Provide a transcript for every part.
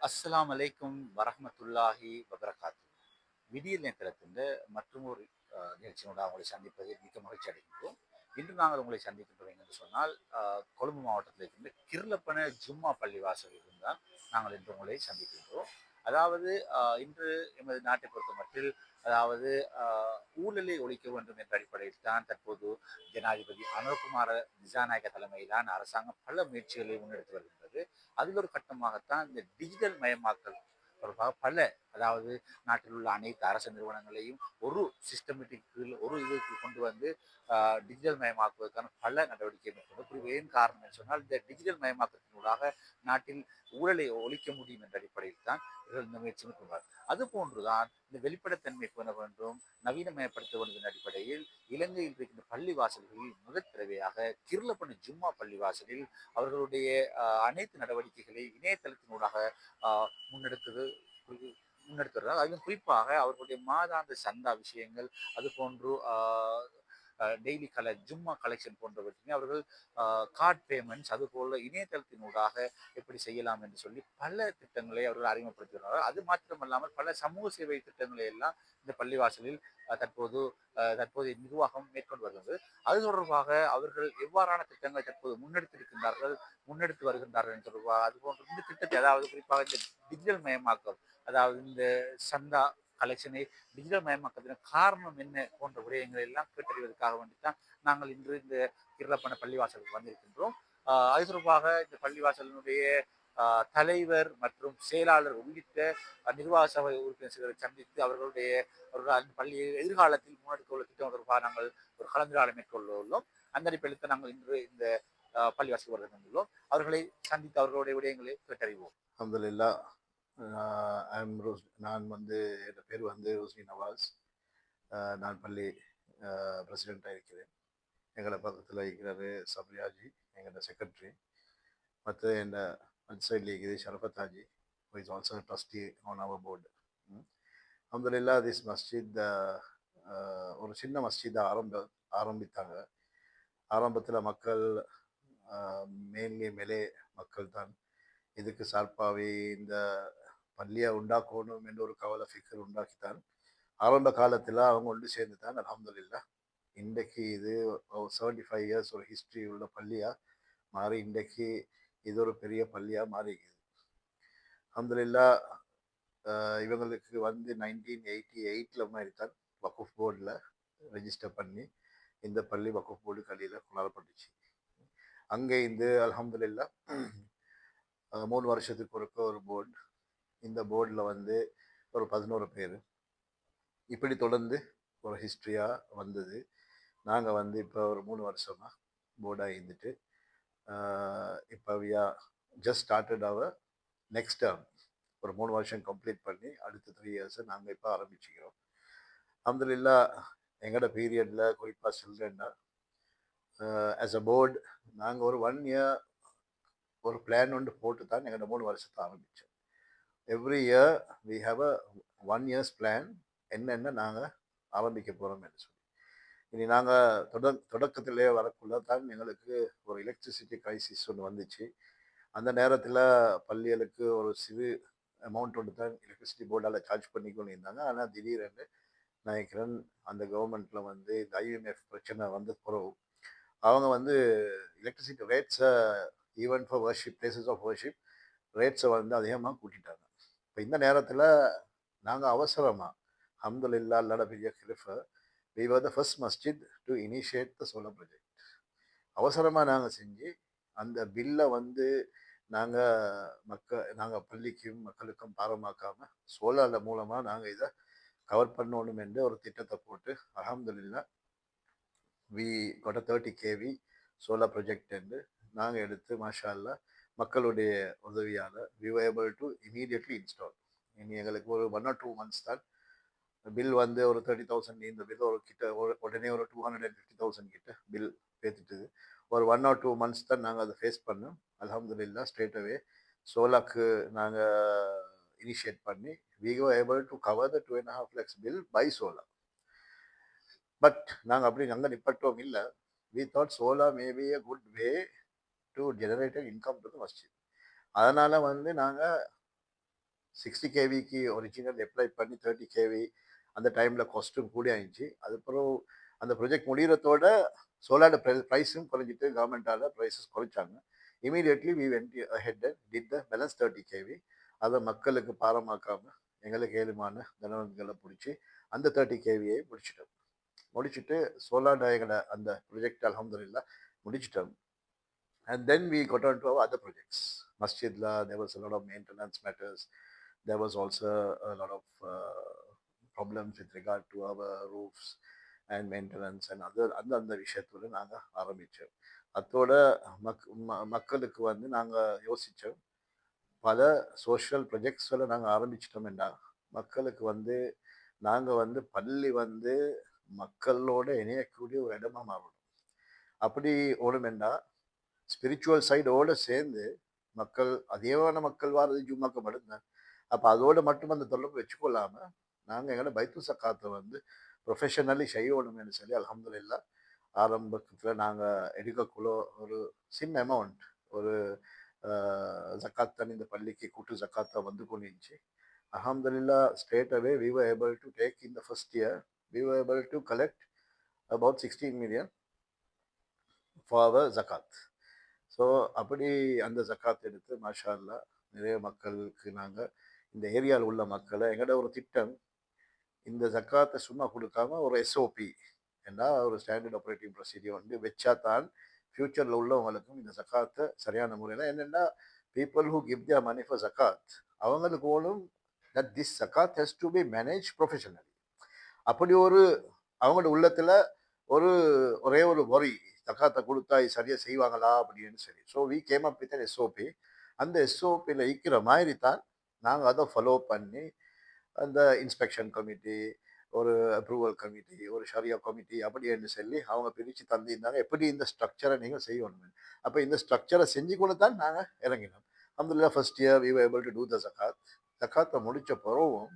அஸ்ஸலாமு அலைக்கும் வரஹ்மத்துல்லாஹி வபரகாத்து. விடியல் நேரத்திலிருந்து மற்றும் ஒரு நிகழ்ச்சியோட உங்களை சந்திப்பதில் மிக்க மகிழ்ச்சி அடைகின்றோம். இன்று நாங்கள் உங்களை சந்திக்கின்றோம் என்று சொன்னால் கொழும்பு மாவட்டத்தில் இருக்கின்ற கிருளப்பன ஜும்மா பள்ளிவாசலில் இருந்தால் நாங்கள் இன்று உங்களை சந்திக்கின்றோம். அதாவது இன்று எமது நாட்டை பொறுத்த மட்டில் அதாவது ஊழலை ஒழிக்க வேண்டும் என்ற அடிப்படையில் தான் தற்போது ஜனாதிபதி அனுரகுமார திசாநாயக்க தலைமையிலான அரசாங்கம் பல முயற்சிகளை முன்னெடுத்து வருகின்றது. அதில் ஒரு கட்டமாகத்தான் இந்த டிஜிட்டல் மயமாக்கல் தொடர்பாக பல அதாவது நாட்டில் உள்ள அனைத்து அரசு நிறுவனங்களையும் ஒரு சிஸ்டமேட்டிக் ஒரு இதுக்கு கொண்டு வந்து டிஜிட்டல் மயமாக்குவதற்கான பல நடவடிக்கை மேற்கொண்டு ஏன் காரணம் என்று சொன்னால் இந்த டிஜிட்டல் மயமாக்கத்தினூடாக நாட்டில் ஊழலை ஒழிக்க முடியும் என்ற அடிப்படையில் தான் இவர்கள் இந்த முயற்சி மேற்கொண்டார். அதுபோன்றுதான் இந்த வெளிப்படைத்தன்மை பெற வேண்டும், நவீனமயப்படுத்த வேண்டும் என்ற அடிப்படையில் இலங்கையில் இருக்கின்ற பள்ளி வாசல்களில் முதற் தடவையாக கிருளப்பணி ஜும்மா பள்ளி வாசலில் அவர்களுடைய அனைத்து நடவடிக்கைகளை இணையதளத்தினூடாக முன்னெடுத்தது முன்னெடுத்து வருகிறார். அதிலும் குறிப்பாக அவர்களுடைய மாதாந்த சந்தா விஷயங்கள், அது போன்று டெய்லி ஜும்மா கலெக்ஷன் போன்றவற்றையுமே அவர்கள் கார்ட் பேமெண்ட்ஸ் அதுபோல இணையதளத்தினூடாக எப்படி செய்யலாம் என்று சொல்லி பல திட்டங்களை அவர்கள் அறிமுகப்படுத்துகிறார்கள். அது மாத்திரமல்லாமல் பல சமூக சேவை திட்டங்களை எல்லாம் இந்த பள்ளிவாசலில் தற்போதைய நிர்வாகம் மேற்கொண்டு வருகிறது. அது தொடர்பாக அவர்கள் எவ்வாறான திட்டங்களை தற்போது முன்னெடுத்து வருகின்றார்கள் தொடர்பாக அதுபோன்ற இந்த திட்டத்தை அதாவது குறிப்பாக இந்த டிஜிட்டல் மயமாக்கல் அதாவது இந்த சந்தா கலெக்ஷனை டிஜிட்டல் மயமாக்கத்தின் காரணம் என்ன போன்ற விடயங்களை எல்லாம் கேட்டறிவதற்காக வேண்டித்தான் நாங்கள் இன்று இந்த கிருளப்பன பள்ளிவாசலுக்கு வந்திருக்கின்றோம். அது தொடர்பாக இந்த பள்ளிவாசலினுடைய தலைவர் மற்றும் செயலாளர் உள்ளிட்ட நிர்வாக சபை உறுப்பினர்களை சந்தித்து அவர்கள் அந்த பள்ளியை எதிர்காலத்தில் முன்னெடுக்க உள்ள திட்டம் தொடர்பாக நாங்கள் ஒரு கலந்துரையாடலை மேற்கொள்ள உள்ளோம். அந்த அடிப்படையில் நாங்கள் இன்று இந்த பள்ளிவாசல் வருகின்றோம். அவர்களை சந்தித்து அவர்களுடைய விடயங்களை கேட்டறிவோம். அல்ஹம்துலில்லாஹ். நான் என் பேர் ரோஸ்னி நவாஸ். நான் பள்ளி பிரசிடெண்ட்டாக இருக்கிறேன். எங்களை பக்கத்தில் இருக்கிறாரு சப்ரியாஜி, எங்களோட செக்ரட்டரி. மற்ற என் சைடில் இருக்குது Sharafat Haji, who is also a trustee on our board. அல்ஹம்துலில்லாஹ், திஸ் மஸ்ஜித் ஒரு சின்ன மஸ்ஜிதை ஆரம்பித்தாங்க. ஆரம்பத்தில் மக்கள் மெயின்லி மேலே மக்கள் தான் இதுக்கு சார்பாகவே இந்த பள்ளியை உண்டாக்கணும் என்ற ஒரு கவலை ஃபிக்கர் உண்டாக்கித்தான் ஆரம்ப காலத்தில் அவங்க ஒன்று சேர்ந்து தான் அல்ஹம்துலில்லாஹ் இன்றைக்கு இது 75 இயர்ஸ் ஒரு ஹிஸ்ட்ரி உள்ள பள்ளியாக மாறி இன்றைக்கு இது ஒரு பெரிய பள்ளியாக மாறிக்குது. அல்ஹம்துலில்லாஹ், இவங்களுக்கு 1988 மாதிரி தான் வக்குஃப் போர்டில் ரெஜிஸ்டர் பண்ணி இந்த பள்ளி வக்குஃப் போர்டு கல்லியில் கொண்டாடப்பட்டுச்சு. அங்கே இந்த அல்ஹம்துலில்லாஹ் 3 வருஷத்துக்கு ஒருக்க ஒரு போர்டு, இந்த போர்டில் ஒரு 11 பேர் இப்படி தொடர்ந்து ஒரு ஹிஸ்ட்ரியாக வந்தது. நாங்கள் இப்போ ஒரு 3 வருஷமாக போர்டாக இருந்துட்டு இப்போ we are just started our next term. ஒரு 3 வருஷம் கம்ப்ளீட் பண்ணி அடுத்த 3 இயர்ஸை நாங்கள் இப்போ ஆரம்பிச்சுக்கிறோம். அல்ஹம்துலில்லாஹ், எங்களோட பீரியடில் குறிப்பாக சொல்கிறேன்னா ஆஸ் அ போர்டு நாங்கள் ஒரு 1 இயர் ஒரு பிளான் ஒன்று போட்டு தான் எங்களோட 3 வருஷத்தை ஆரம்பித்தோம். Every year we have a 1 years plan, என்னென்ன நாங்கள் ஆரம்பிக்க போகிறோம் என்று சொல்லி. இனி நாங்கள் தொடக்கத்திலே வரக்குள்ள தான் எங்களுக்கு ஒரு எலக்ட்ரிசிட்டி கிரைசிஸ் ஒன்று வந்துச்சு. அந்த நேரத்தில் பள்ளிகளுக்கு ஒரு சிறு அமௌண்ட் ஒன்று தான் எலக்ட்ரிசிட்டி போர்டால் சார்ஜ் பண்ணிக்கொண்டு இருந்தாங்க. ஆனால் திடீரென்று நினைக்கிறேன் அந்த கவர்மெண்ட்டில் இந்த ஐஎம்எஃப் பிரச்சனை பிறகு அவங்க எலக்ட்ரிசிட்டி ரேட்ஸை even for worship, places of worship ரேட்ஸை அதிகமாக கூட்டிட்டாங்க. இப்போ இந்த நேரத்தில் நாங்கள் அவசரமாக அல்ஹம்துலில்லாஹ் அல்லாஹ்ட பெரிய கிருபை, we were the first masjid to initiate the solar project. அவசரமாக நாங்கள் செஞ்சு அந்த பில்லை நாங்கள் பள்ளிக்கும் மக்களுக்கும் பாரமாக்காமல் சோலார் மூலமாக நாங்கள் இதை கவர் பண்ணணும் என்று ஒரு திட்டத்தை போட்டு அல்ஹம்துலில்லாஹ் we got a 30 kV solar project என்று நாங்கள் எடுத்து மாஷா அல்லாஹ் மக்களுடைய உதவியால் we were able to immediately install. இனி எங்களுக்கு ஒரு 1 or 2 months தான் பில் ஒரு 30,000, இந்த பில் உடனே ஒரு 250,000 கிட்ட பில் பேத்துட்டுது. ஒரு 1 or 2 months தான் நாங்கள் அதை ஃபேஸ் பண்ணோம். அல்ஹம்துலில்லாஹ் ஸ்ட்ரெயிட் அவே சோலாக்கு நாங்கள் இனிஷியேட் பண்ணி we were able to cover the 2.5 lakhs bill by solar. But நாங்கள் அப்படி அங்கே நிப்பட்டோம் இல்லை. we thought solar may be a good way to generate an income to the masjid. அதனால் நாங்கள் 60 கேவிக்கு ஒரிஜினல் அப்ளை பண்ணி 30 கேவி அந்த டைமில் காஸ்ட்டும் கூட ஆயிடுச்சு. அதுக்கப்புறம் அந்த ப்ரொஜெக்ட் முடிகிறதோட சோலாரோட ப்ரைஸும் குறைஞ்சிட்டு கவர்மெண்டால் ப்ரைஸஸ் குறைச்சாங்க. Immediately we went ahead and did the balance 30 KV. அதை மக்களுக்கு பாரமாக்காமல் எங்களுக்கு ஏழுமான நிலவரங்களை பிடிச்சி அந்த 30 கேவியை முடிச்சிட்டோம். முடிச்சுட்டு சோலார் எங்களை அந்த ப்ரொஜெக்ட் அல்ஹம்துலில்லா முடிச்சிட்டோம். And then we got on to our other projects. Masjidla, there was a lot of maintenance matters. There was also a lot of problems with regard to our roofs and maintenance and அந்த விஷயத்தோடு நாங்கள் ஆரம்பித்தோம். அதோட மக்களுக்கு வந்து நாங்கள் யோசித்தோம், பல social ப்ரொஜெக்ட்ஸில் நாங்கள் ஆரம்பிச்சிட்டோம்டா மக்களுக்கு வந்து நாங்கள் வந்து பள்ளி வந்து மக்களோட இணையக்கூடிய ஒரு இடமா மாறணும். அப்படி ஓடுமெண்டா ஸ்பிரிச்சுவல் சைடோடு சேர்ந்து மக்கள் அதிகமான மக்கள் வாரது ஜும்மாக்கு மட்டும்தான். அப்போ அதோடு மட்டும் அந்த தொடர்பு வச்சுக்கொள்ளாமல் நாங்கள் எங்களோட பைத்து சக்காத்தை வந்து ப்ரொஃபஷனலி செய்யணும்னு சொல்லி அல்ஹம்துலில்லா ஆரம்பத்தில் நாங்கள் எடுக்கக்குள்ள ஒரு சின்ன அமௌண்ட் ஒரு ஜக்காத் தான் இந்த பள்ளிக்கு கூட்டு ஜக்காத்தை வந்து கொண்டுச்சு. Alhamdulillah, straight away we were able to take in the first year, we were able to collect about 16 million for our zakat. So அப்படி அந்த ஜக்காத் எடுத்து மாஷா அல்லா நிறைய மக்களுக்கு நாங்கள் இந்த ஏரியாவில் உள்ள மக்களை எங்களோட ஒரு திட்டம், இந்த ஜக்காத்தை சும்மா கொடுக்காம ஒரு எஸ்ஓபி ஏன்னா ஒரு ஸ்டாண்டர்ட் ஆப்ரேட்டிங் ப்ரொசீஜர் வந்து வச்சா தான் ஃப்யூச்சரில் உள்ளவங்களுக்கும் இந்த ஜக்காத்தை சரியான முறையில் என்னென்னா people who give their money for ஜக்காத் அவங்களுக்கு ஓனும் that this zakat has to be managed professionally. அப்படி ஒரு அவங்களோட உள்ளத்தில் ஒரே ஒரு worry, ஜக்காத்தை கொடுத்தா சரியாக செய்வாங்களா அப்படின்னு சொல்லி. So we came up with SOP. அந்த எஸ்ஓபியில் இருக்கிற மாதிரி தான் நாங்கள் அதை ஃபாலோ பண்ணி அந்த இன்ஸ்பெக்ஷன் கமிட்டி, ஒரு அப்ரூவல் கமிட்டி, ஒரு ஷரியா கமிட்டி அப்படின்னு சொல்லி அவங்க பிரித்து தந்திருந்தாங்க. எப்படி இந்த ஸ்ட்ரக்சரை நீங்கள் செய்யணும். அப்போ இந்த ஸ்ட்ரக்சரை செஞ்சு கொண்டு தான் நாங்கள் இறங்கினோம். அல்ஹம்துலில்லாஹ் first year we were able to do the ஜக்காத். ஜக்காத்தை முடித்த பிறகும்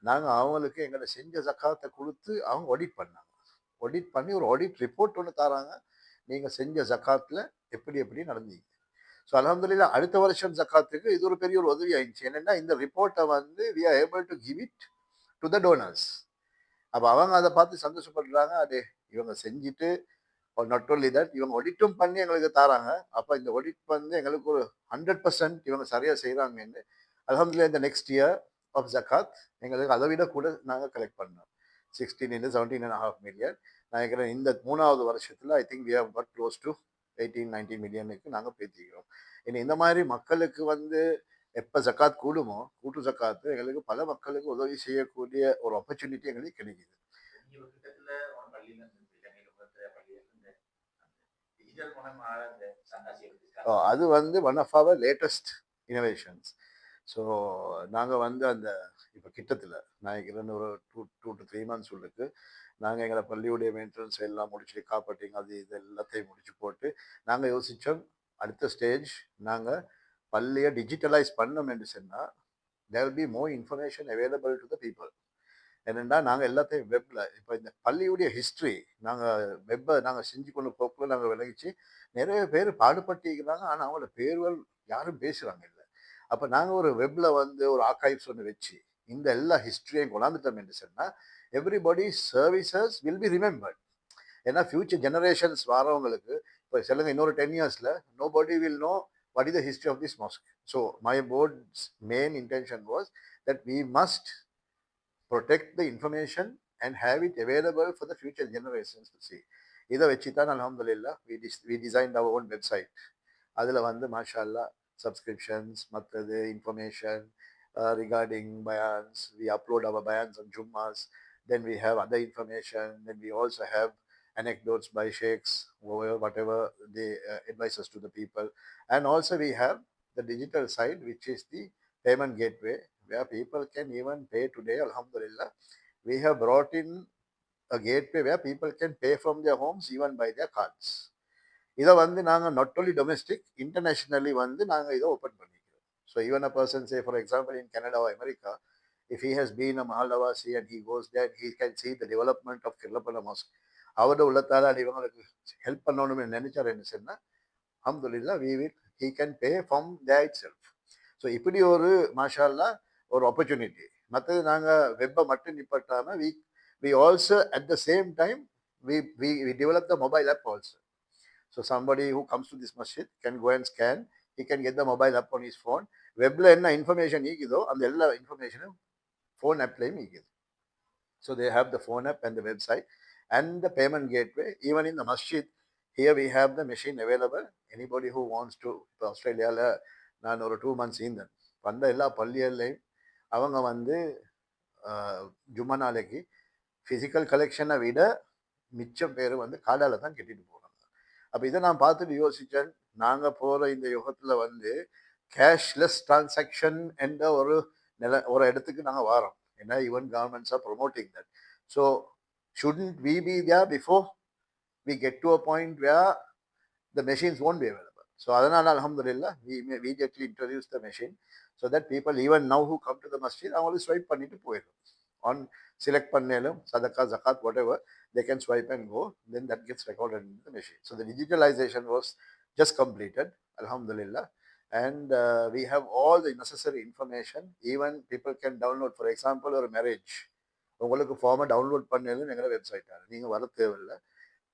நாங்கள் அவங்களுக்கு எங்களை செஞ்ச ஜக்காத்தை கொடுத்து அவங்க ஆடிட் பண்ணாங்க. ஆடிட் பண்ணி ஒரு ஆடிட் ரிப்போர்ட் ஒன்று தராங்க, நீங்கள் செஞ்ச ஜக்காத்தில் எப்படி எப்படி நடந்தீங்க. ஸோ அல்ஹம்துலில்லாஹ் அடுத்த வருஷம் ஜக்காத்துக்கு இது ஒரு பெரிய ஒரு உதவி ஆயிடுச்சு. என்னென்னா இந்த ரிப்போர்ட்டை வந்து we are able to give it to the donors. அப்போ அவங்க அதை பார்த்து சந்தோஷப்படுறாங்க. அது இவங்க செஞ்சுட்டு நாட் ஓன்லி தட் இவங்க ஒடிட்டும் பண்ணி எங்களுக்கு தராங்க. அப்போ இந்த ஒடிட் வந்து எங்களுக்கு ஒரு 100% இவங்க சரியாக செய்கிறாங்கன்னு அல்ஹம்துலில்லாஹ் இந்த நெக்ஸ்ட் இயர் ஆஃப் ஜக்காத் எங்களுக்கு அதை விட கூட நாங்கள் கலெக்ட் பண்ணோம். 17.5 million. நான் நினைக்கிறேன் இந்த 3வது வருஷத்தில் I think we have got close to 18-19 மில்லியனுக்கு நாங்கள் பேத்திக்கிறோம். இனி இந்த மாதிரி மக்களுக்கு வந்து எப்போ ஜக்காத் கூடுமோ கூட்டு ஜக்காத்து எங்களுக்கு பல மக்களுக்கு உதவி செய்யக்கூடிய ஒரு ஆப்பர்ச்சுனிட்டி எங்களுக்கு கிடைக்குது. அது வந்து one of our latest innovations. So நாங்கள் வந்து அந்த இப்போ கிட்டத்தில் நான் ஒரு 2 to 3 months உள்ளுக்கு நாங்கள் எங்களை பள்ளியுடைய மெயின்டெனன்ஸ் எல்லாம் முடிச்சுட்டு காப்பாட்டிங்க அது இது எல்லாத்தையும் முடிச்சு போட்டு நாங்கள் யோசித்தோம் அடுத்த ஸ்டேஜ் நாங்கள் பள்ளியை டிஜிட்டலைஸ் பண்ணோம் என்று சொன்னால் there will be more information available to the people. என்னென்னா நாங்கள் எல்லாத்தையும் வெப்பில் இப்போ இந்த பள்ளியுடைய ஹிஸ்ட்ரி நாங்கள் வெப்பை நாங்கள் செஞ்சு கொண்டு போக்குள்ள நாங்கள் விலகிச்சு நிறைய பேர் பாடுபட்டிருக்கிறாங்க. ஆனால் அவங்களோட பேர்கள் யாரும் பேசுகிறாங்க இல்லை. அப்போ நாங்கள் ஒரு வெப்பில் வந்து ஒரு ஆர்கைவ்ஸ் ஒன்று வச்சு இந்த எல்லா ஹிஸ்ட்ரியையும் கொண்டாந்துட்டோம் என்று சொன்னால் everybody services will be remembered. ஏன்னா ஃபியூச்சர் ஜெனரேஷன்ஸ் வரவங்களுக்கு இப்போ சொல்லுங்க இன்னொரு 10 yearsல nobody will know what is the history of this mosque. So my board's main intention was that we must protect the information and have it available for the future generations to see. இதை வச்சு தான் அல்ஹம்துலில்லாஹ் we designed our own website. அதில் வந்து மாஷா அல்லாஹ் subscriptions, மற்றது information regarding bayans. We upload our bayans on Jummas. Then we have other information. Then we also have anecdotes by sheikhs, whatever they advise us to the people. And also we have the digital side, which is the payment gateway, where people can even pay today. Alhamdulillah, we have brought in a gateway where people can pay from their homes even by their cards. இதை வந்து நாங்கள் not only domestic internationally வந்து நாங்கள் இதை open பண்ணிக்கிறோம். So even a person say for example in Canada or America, if he has been a Mahallawasi and he goes there, he can see the development of Kirlapala Mosque. அவரோட உள்ளத்தால் அது இவங்களுக்கு help பண்ணணும்னு நினைச்சார் என்ன சொன்னால் அல்ஹம்துலில்லாஹ் he can pay from there itself. So இப்படி ஒரு மாஷா அல்லாஹ் ஒரு ஆப்பர்ச்சுனிட்டி. மற்றது நாங்கள் வெப்பை மட்டும் நிப்பாட்டாமல் we also at the same time we develop the mobile app also. So somebody who comes to this masjid can go and scan, he can get the mobile app on his phone. Webல என்ன information ஈக்குதோ அந்த எல்லா இன்ஃபர்மேஷனும் phone ஆப்லேயும் ஈக்குது. So they have the phone app and the website and the payment gateway. Even in the masjid, here we have the machine available. Anybody who wants to, இப்போ ஆஸ்திரேலியாவில் நான் ஒரு 2 months இருந்தேன். வந்த எல்லா பள்ளிகள்லையும் அவங்க வந்து ஜும்மா நாளைக்கு ஃபிசிக்கல் கலெக்ஷனை விட மிச்சம் பேர் வந்து காடால தான் கட்டிட்டு போகிறாங்க. அப்போ இதை நான் பார்த்துட்டு யோசித்தேன், நாங்கள் போகிற இந்த யுகத்தில் வந்து கேஷ்லெஸ் டிரான்சாக்ஷன் என்ற ஒரு இடத்துக்கு நாங்கள் வரோம். ஏன்னா even governments are promoting that. So shouldn't we be there before we get to a point where the machines won't be available. So அதனால alhamdulillah we immediately introduced the machine so that people even now who come to the masjid அவங்களுக்கு swipe பண்ணிட்டு போயிடும். On select பண்ணேலும் sadaqah, zakat, whatever, they can swipe and go, then that gets recorded in the machine. So the digitalization was just completed, alhamdulillah, and we have all the necessary information. Even people can download, for example, ஒரு marriage உங்களுக்கு ஃபார்மை download பண்ணேலும் எங்களோட வெப்சைட்டாக நீங்கள் வர தேவையில்லை,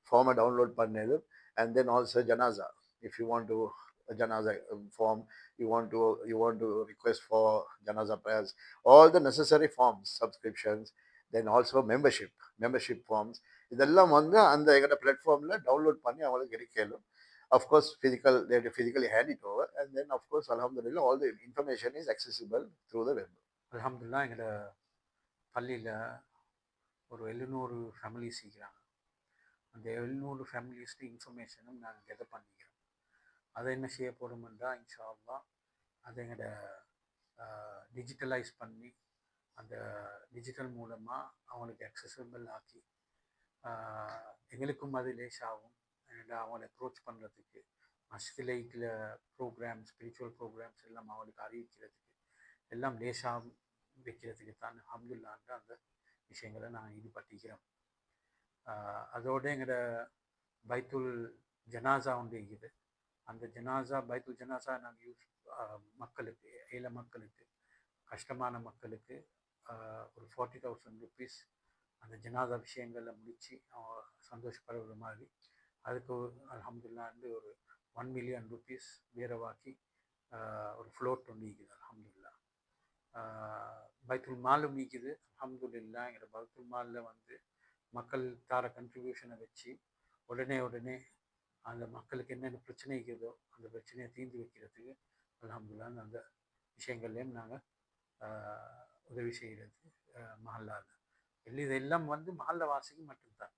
ஃபார்மை download பண்ணேலும். And then also janaza, if you want to a janaza form, you want to request for janaza prayers, all the necessary forms, subscriptions, then also membership forms, இதெல்லாம் வந்து அந்த எங்கட பிளாட்ஃபார்ம்ல டவுன்லோட் பண்ணி அவங்களுக்கு கிடைக்கலும். Of course they have to physically hand it over, and then of course alhamdulillah all the information is accessible through the web. அல்ஹம்துலில்லாஹ் எங்கட பள்ளியில் ஒரு 700 ஃபேமிலிஸ் இருக்கிறாங்க. அந்த 700 ஃபேமிலிஸ்க்கு இன்ஃபர்மேஷனும் நாங்கள் கெதர் பண்ணிக்கிறோம். அதை என்ன செய்ய போகிறோம்ன்றா இன்ஷா அல்லாஹ் அதை எங்கட டிஜிட்டலைஸ் பண்ணி அந்த டிஜிட்டல் மூலமாக அவங்களுக்கு அக்சசபிள் ஆக்கி எங்களுக்கும் அது லேசாகும். அவங்களை அப்ரோச் பண்ணுறதுக்கு மஸ்ஜிதில் ப்ரோக்ராம், ஸ்பிரிச்சுவல் ப்ரோக்ராம்ஸ் எல்லாம் அவங்களுக்கு அறிவிக்கிறதுக்கு எல்லாம் லேசாக வைக்கிறதுக்கு தான் அல்ஹம்துலில்லாஹ் அந்த விஷயங்களை நாங்கள் ஈடுபட்டிக்கிறோம். அதோடு எங்களோட பைத்துல் ஜனாசா ஒன்று இருக்குது. அந்த பைத்துல் ஜனாசா நாங்கள் மக்களுக்கு, ஏழை மக்களுக்கு, கஷ்டமான மக்களுக்கு ஒரு 40,000 rupees அந்த ஜனாசா விஷயங்களில் முடித்து அவங்க சந்தோஷப்படுற மாதிரி அதுக்கு அல்ஹம்துலில்லாஹ் ஒரு 1 million rupees வேறவாக்கி ஒரு ஃப்ளோட் ஒன்று இருக்குது. அல்ஹம்துலில்லாஹ் பைத்துல் மாலும் இருக்குது. அல்ஹம்துலில்லாஹ் எங்களோட பைத்துல் மாலில் வந்து மக்கள் தார கன்ட்ரிபியூஷனை வச்சு உடனே அந்த மக்களுக்கு என்னென்ன பிரச்சனை இருக்குதோ அந்த பிரச்சனையை தீர்ந்து வைக்கிறதுக்கு அல்ஹம்துலில்லாஹ் அந்த விஷயங்கள்லேயும் நாங்கள் உதவி செய்கிறது. மஹல்லாவில் இதெல்லாம் வந்து மஹல்லா வாசிக்கு மட்டும்தான்,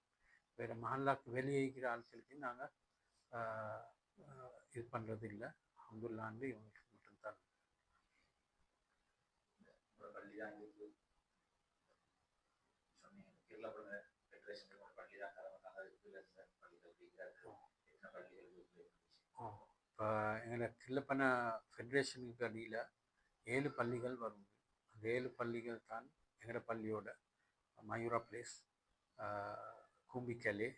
வேறு மஹல்லாக்கு வெளியே இருக்கிற ஆட்களுக்கு நாங்கள் இது பண்ணுறது இல்லை. அல்ஹம்துலில்லாஹ் இவங்களுக்கு மட்டும்தான். இப்போ எங்களை கில்லப்பன ஃபெடரேஷனுக்கு அடியில் 7 பள்ளிகள் வரும். அந்த 7 பள்ளிகள் தான் எங்களோட பள்ளியோட மயூரா பிளேஸ், கூம்பிக்கலே,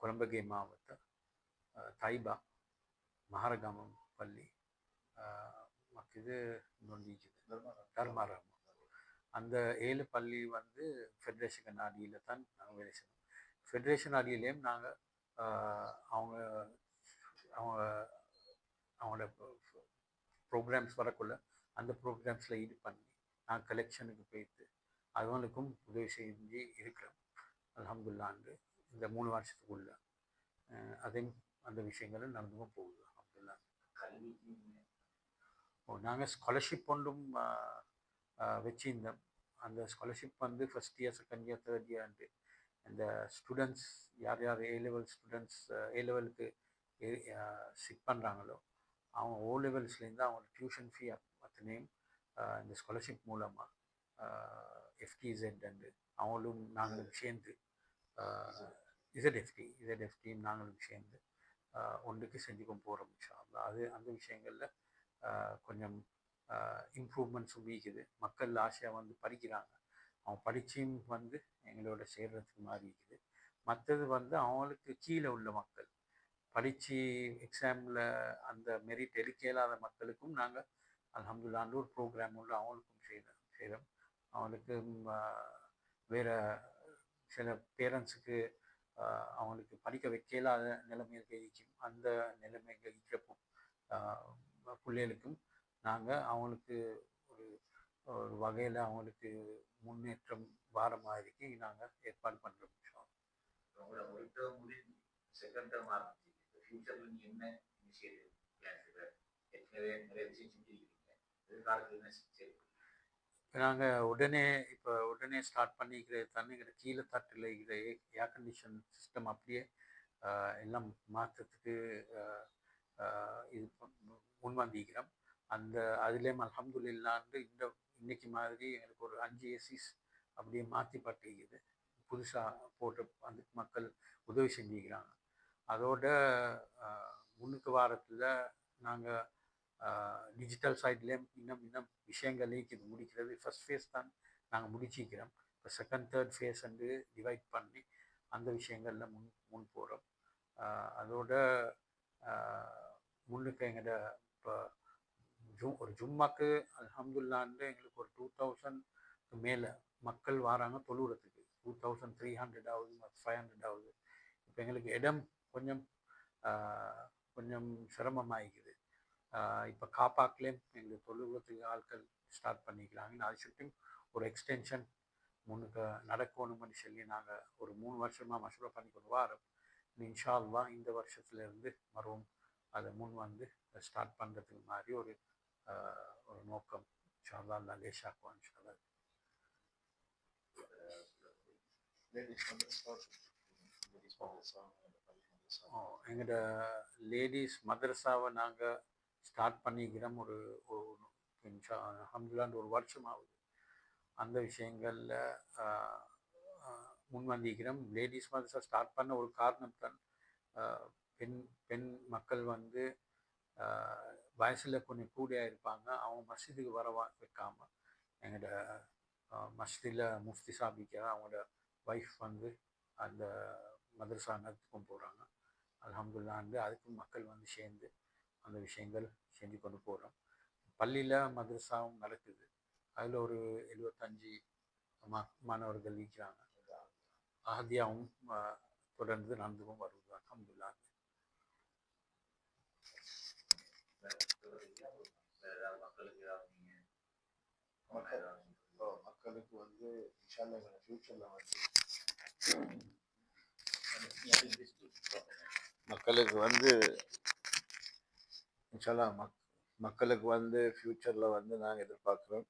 கொலம்பகே மாவட்டம், தைபா, மஹரகாமம் பள்ளி, இது தர்மாராமம். அந்த 7 பள்ளி வந்து ஃபெடரேஷன் அடியில் தான் நாங்கள் வேலை செய்வோம். ஃபெடரேஷன் அடியிலேயும் நாங்கள் அவங்களோட ப்ரோக்ராம்ஸ் வரக்குள்ள அந்த ப்ரோக்ராம்ஸில் ஈடு பண்ணி நாங்கள் கலெக்ஷனுக்கு போயிட்டு அவங்களுக்கும் உதவி செஞ்சு இருக்கிறோம். அல்ஹம்துலில்லாஹ் இந்த 3 வருஷத்துக்குள்ள அதையும் அந்த விஷயங்களும் நடந்துக்கும் போகுது. அல்ஹம்துலில்லாஹ் நாங்கள் ஸ்காலர்ஷிப் ஒன்றும் வச்சிருந்தோம். அந்த ஸ்காலர்ஷிப் வந்து first year, second year, third இயர்ன்ட்டு அந்த ஸ்டூடெண்ட்ஸ் யார் ஏ லெவல் ஸ்டூடெண்ட்ஸ் ஏ லெவலுக்கு சிட் பண்ணுறாங்களோ அவங்க ஓ லெவல்ஸ்லேருந்து அவங்க டியூஷன் ஃபீ அத்தனையும் இந்த ஸ்காலர்ஷிப் மூலமாக எஃப்டிஇசட் அண்டு அவங்களும் நாங்களும் சேர்ந்து இசட்எஃப்டியும் நாங்களும் சேர்ந்து ஒன்றுக்கு செஞ்சுக்கும் போகிறோம் இன்ஷா அல்லாஹ். அது அந்த விஷயங்களில் கொஞ்சம் இம்ப்ரூவ்மெண்ட்ஸும் இருக்குது. மக்கள் ஆசையாக வந்து படிக்கிறாங்க, அவங்க படிச்சும் வந்து எங்களோட சேர்றதுக்கு மாதிரி இருக்குது. மற்றது வந்து அவங்களுக்கு கீழே உள்ள மக்கள் படித்து எக்ஸாமில் அந்த மெரிட் எடுக்க இயலாத மக்களுக்கும் நாங்கள் அல்ஹம்துலில்லாஹ்னு ஒரு ப்ரோக்ராம் உள்ள அவங்களுக்கும் செய்கிறோம். அவங்களுக்கு வேறு சில பேரண்ட்ஸுக்கு அவங்களுக்கு படிக்க வைக்கலாத நிலைமையில் இருக்கும். அந்த நிலைமைகள் இருக்கிறப்போ பிள்ளைகளுக்கும் நாங்கள் அவங்களுக்கு ஒரு ஒரு வகையில் அவங்களுக்கு முன்னேற்றம் வார மாதிரிக்கு நாங்கள் ஏற்பாடு பண்ணுறோம். உங்களோட ஒரு டேர்ம் முடிஞ்சு செகண்ட் டேர்ம் ஆரம்பிச்சு ஃபியூச்சரில் நீங்கள் என்ன இனிஷியேட்டிவ் பிளான் செய்கிற ஏற்கனவே நிறைய விஷயம் செஞ்சுருக்கீங்க எதிர்காலத்தில் என்ன செய்ய நாங்கள் உடனே ஸ்டார்ட் பண்ணிக்கிறது தானே எங்களை கீழே தட்டில் இருக்கிற ஏர் கண்டிஷன் சிஸ்டம் அப்படியே எல்லாம் மாற்றத்துக்கு இது முன் வந்திருக்கிறோம். அந்த அதுலேயும் அல்ஹம்துலில்லாஹ்னு இன்னைக்கு மாதிரி எங்களுக்கு ஒரு 5 ஏசிஸ் அப்படியே மாற்றி பட்டிருக்குது. புதுசாக போட்டு அந்த மக்கள் உதவி செஞ்சுக்கிறாங்க. அதோட முன்னுக்கு வாரத்தில் நாங்கள் டிஜிட்டல் சைட்லேயும் இன்னும் விஷயங்கள் இருக்குது முடிக்கிறது. ஃபஸ்ட் ஃபேஸ் தான் நாங்கள் முடிச்சிக்கிறோம். இப்போ செகண்ட் தேர்ட் ஃபேஸ் வந்து டிவைட் பண்ணி அந்த விஷயங்களில் முன் போகிறோம். அதோட முன்னுக்கு எங்களோட இப்போ ஒரு ஜும்மாக்கு அல்ஹம்துலில்லாஹ்னு எங்களுக்கு ஒரு 2000க்கு மேலே மக்கள் வராங்க தொழுகிறதுக்கு. 2300 ஆகுது, 500 ஆகுது. இப்போ எங்களுக்கு இடம் கொஞ்சம் கொஞ்சம் சிரமமாகிக்குது. இப்போ காப்பாக்லேயும் எங்களுக்கு தொழுகிறதுக்கு ஆட்கள் ஸ்டார்ட் பண்ணிக்கிறாங்க. அதை சுற்றி ஒரு எக்ஸ்டென்ஷன் முன்னுக்கு நடக்கணும்னு சொல்லி நாங்கள் ஒரு 3 வருஷமாக மசூரா பண்ணி கொண்டு வரோம். இன்ஷா அல்லாஹ் இந்த வருஷத்துலேருந்து மறுவும் அதை முன் வந்து ஸ்டார்ட் பண்ணுறதுக்கு மாதிரி ஒரு நோக்கம் இன்ஷா அல்லாஹ் அல்லா லேசாக்குவான் இன்ஷா அல்லாஹ். எங்களோட லேடிஸ் மதரசாவை நாங்கள் ஸ்டார்ட் பண்ணிக்கிறோம். ஒரு அல்ஹம்துலில்லாஹ் ஒரு வருஷம் ஆகுது. அந்த விஷயங்களில் முன் வந்திக்கிறோம். லேடிஸ் மதரசா ஸ்டார்ட் பண்ண ஒரு காரணம் தான் பெண் மக்கள் வந்து வயசில் கொஞ்சம் கூடியாக இருப்பாங்க. அவங்க மஸ்ஜிதுக்கு வர வைக்காமல் எங்களோட மஸ்ஜிதில் முஃப்தி சாபிக்க அவங்களோட ஒய்ஃப் வந்து அந்த மதரசா நடத்துக்கும் போகிறாங்க. அல்ஹம்துலில்லாஹ் அதுக்கும் மக்கள் வந்து சேர்ந்து அந்த விஷயங்கள் செஞ்சு கொண்டு போகிறோம். பள்ளியில் மதரசாவும் நடக்குது. அதில் ஒரு 75 மாணவர்கள் இருக்கிறாங்க. அஹதியாவும் தொடர்ந்து நடந்துக்கும் வருது. அல்ஹம்துலில்லாஹ். மக்களுக்கு வந்து ஃபியூச்சரில் வந்து மக்களுக்கு வந்து இன்ஷால்லா மக்களுக்கு வந்து ஃப்யூச்சரில் வந்து நாங்கள் எதிர்பார்க்குறோம்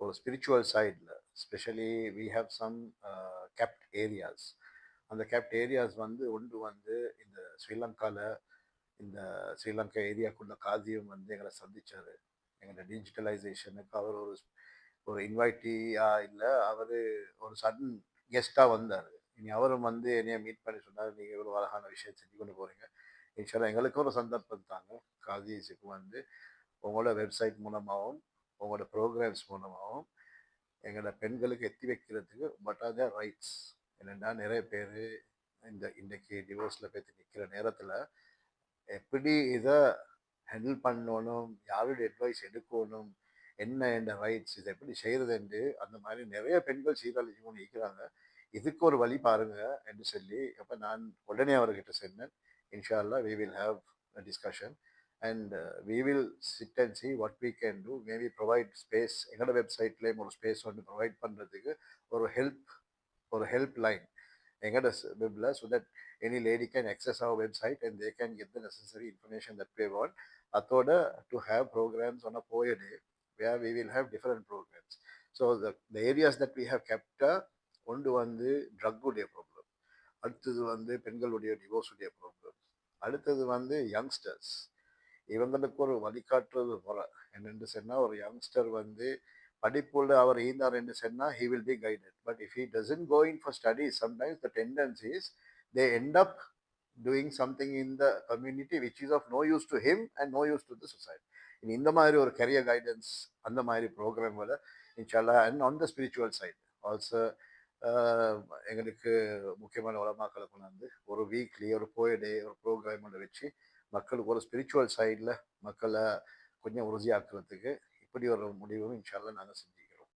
ஒரு ஸ்பிரிச்சுவல் சைடில் specially we have some gapped areas. அந்த கேப்ட் ஏரியாஸ் வந்து ஒன்று வந்து இந்த ஸ்ரீலங்காவில் இந்த ஸ்ரீலங்கா ஏரியாக்குள்ள காதியும் வந்து எங்களை சந்தித்தார். எங்களோட டிஜிட்டலைசேஷனுக்கு அவர் ஒரு இன்வைட்டியாக இல்லை, அவர் ஒரு சடன் கெஸ்ட்டாக வந்தார். இனி அவரும் வந்து என்னைய மீட் பண்ணி சொன்னார், நீங்கள் இவ்வளோ அழகான விஷயம் செஞ்சு கொண்டு போகிறீங்க, இன்ஷால்லா எங்களுக்கு ஒரு சந்தர்ப்பம் தாங்க காதிஸுக்கு வந்து உங்களோட வெப்சைட் மூலமாகவும் உங்களோட ப்ரோக்ராம்ஸ் மூலமாகவும் எங்களோட பெண்களுக்கு எத்தி வைக்கிறதுக்கு பட் ஆர் தேர் ரைட்ஸ். என்னென்னா நிறைய பேர் இன்றைக்கி டிவோர்ஸில் பேத்து நிற்கிற நேரத்தில் எப்படி இதை ஹேண்டில் பண்ணணும், யாருடைய அட்வைஸ் எடுக்கணும், என்ன என்ற ரைட்ஸ், இதை எப்படி செய்கிறதுண்டு அந்த மாதிரி நிறைய பெண்கள் சீரழிச்சு கொண்டு இருக்கிறாங்க. இதுக்கு ஒரு வழி பாருங்க என்று சொல்லி அப்போ நான் உடனே அவர்கிட்ட சொன்னேன், இன்ஷா அல்லாஹ் we will have a discussion and we will sit and see what we can do. Maybe provide space. எங்களோட வெப்சைட்லேயும் ஒரு ஸ்பேஸ் வந்து ப்ரொவைட் பண்ணுறதுக்கு ஒரு ஹெல்ப் லைன் எங்களோட வெப்பில், so that any lady can access our website and they can get the necessary information that they want. அதோட to have programs on a poor day where we will have different programs. So the areas that we have kept ஒன்று வந்து ட்ரக்குடைய problem, அடுத்தது வந்து பெண்களுடைய டிவோர்ஸுடைய problem, அடுத்தது வந்து youngsters. இவங்களுக்கு ஒரு வழிகாட்டுறது முறை என்னென்று சொன்னால், ஒரு யங்ஸ்டர் வந்து படிப்புள்ள அவர் ஈந்தார் என்று சொன்னால் he will be guided. But if he doesn't go in for studies, sometimes the tendency is they end up doing something in the community which is of no use to him and no use to the society. இந்த மாதிரி ஒரு career guidance அந்த மாதிரி ப்ரோக்ராம்களை இன்ஷால்லா and on the spiritual side also எங்களுக்கு முக்கியமான உலமாக்களை கொண்டாந்து ஒரு வீக்லி ஒரு டே ஒரு ப்ரோக்ராம் ஒன்று வச்சு மக்களுக்கு ஒரு ஸ்பிரிச்சுவல் சைடில் மக்களை கொஞ்சம் உறுதியாக்குறதுக்கு இப்படி ஒரு முடிவும் இன்ஷால்லா நாங்கள் செஞ்சு